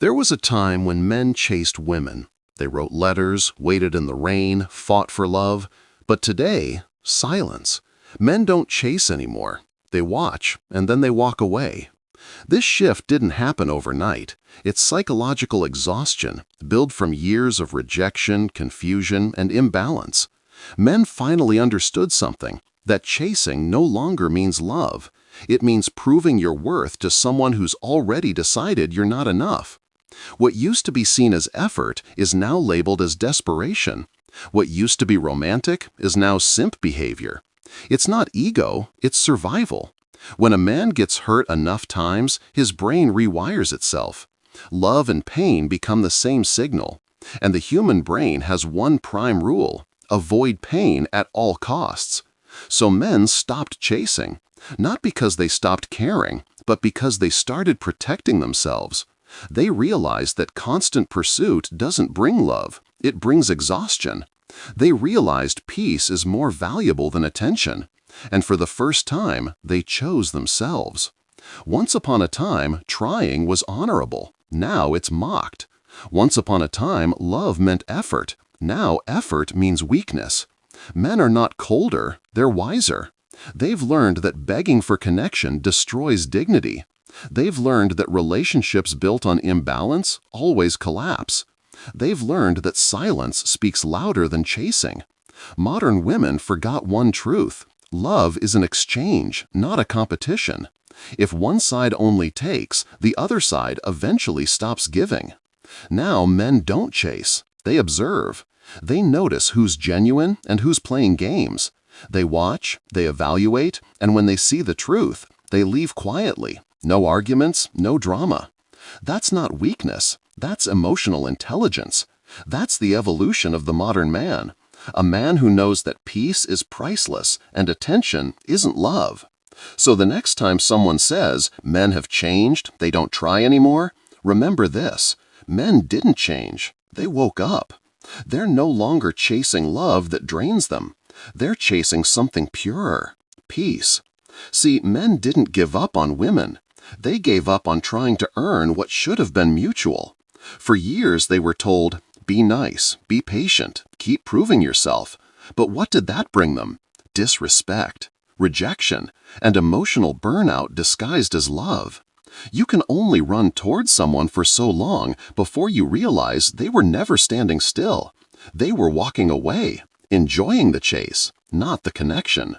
There was a time when men chased women. They wrote letters, waited in the rain, fought for love. But today, silence. Men don't chase anymore. They watch, and then they walk away. This shift didn't happen overnight. It's psychological exhaustion, built from years of rejection, confusion, and imbalance. Men finally understood something, that chasing no longer means love. It means proving your worth to someone who's already decided you're not enough. What used to be seen as effort is now labeled as desperation. What used to be romantic is now simp behavior. It's not ego, it's survival. When a man gets hurt enough times, his brain rewires itself. Love and pain become the same signal. And the human brain has one prime rule: avoid pain at all costs. So men stopped chasing, not because they stopped caring, but because they started protecting themselves. They realized that constant pursuit doesn't bring love, it brings exhaustion. They realized peace is more valuable than attention. And for the first time, they chose themselves. Once upon a time, trying was honorable. Now it's mocked. Once upon a time, love meant effort. Now effort means weakness. Men are not colder, they're wiser. They've learned that begging for connection destroys dignity. They've learned that relationships built on imbalance always collapse. They've learned that silence speaks louder than chasing. Modern women forgot one truth: love is an exchange, not a competition. If one side only takes, the other side eventually stops giving. Now men don't chase, they observe. They notice who's genuine and who's playing games. They watch, they evaluate, and when they see the truth, they leave quietly. No arguments, no drama. That's not weakness, that's emotional intelligence. That's the evolution of the modern man. A man who knows that peace is priceless and attention isn't love. So the next time someone says, men have changed, they don't try anymore, remember this: men didn't change, they woke up. They're no longer chasing love that drains them. They're chasing something purer: peace. See, men didn't give up on women. They gave up on trying to earn what should have been mutual. For years they were told, be nice, be patient, keep proving yourself. But what did that bring them? Disrespect, rejection, and emotional burnout disguised as love. You can only run towards someone for so long before you realize they were never standing still. They were walking away, enjoying the chase, not the connection.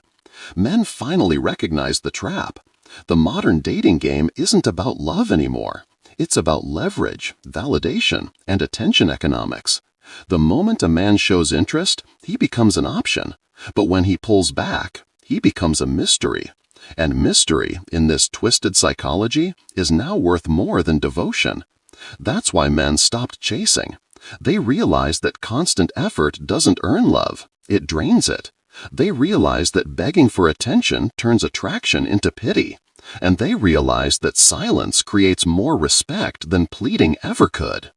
Men finally recognized the trap. The modern dating game isn't about love anymore. It's about leverage, validation, and attention economics. The moment a man shows interest, he becomes an option. But when he pulls back, he becomes a mystery. And mystery, in this twisted psychology, is now worth more than devotion. That's why men stopped chasing. They realized that constant effort doesn't earn love, it drains it. They realized that begging for attention turns attraction into pity. And they realized that silence creates more respect than pleading ever could.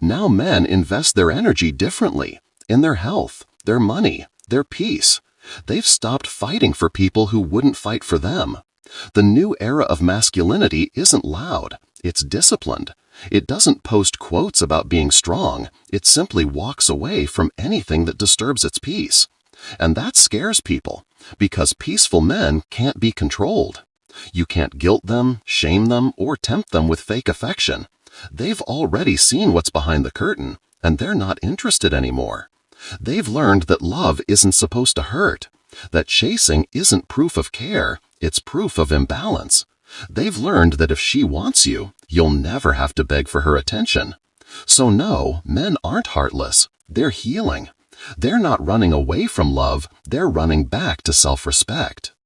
Now men invest their energy differently, in their health, their money, their peace. They've stopped fighting for people who wouldn't fight for them. The new era of masculinity isn't loud, it's disciplined. It doesn't post quotes about being strong, it simply walks away from anything that disturbs its peace. And that scares people, because peaceful men can't be controlled. You can't guilt them, shame them, or tempt them with fake affection. They've already seen what's behind the curtain, and they're not interested anymore. They've learned that love isn't supposed to hurt, that chasing isn't proof of care, it's proof of imbalance. They've learned that if she wants you, you'll never have to beg for her attention. So no, men aren't heartless, they're healing. They're not running away from love, they're running back to self-respect.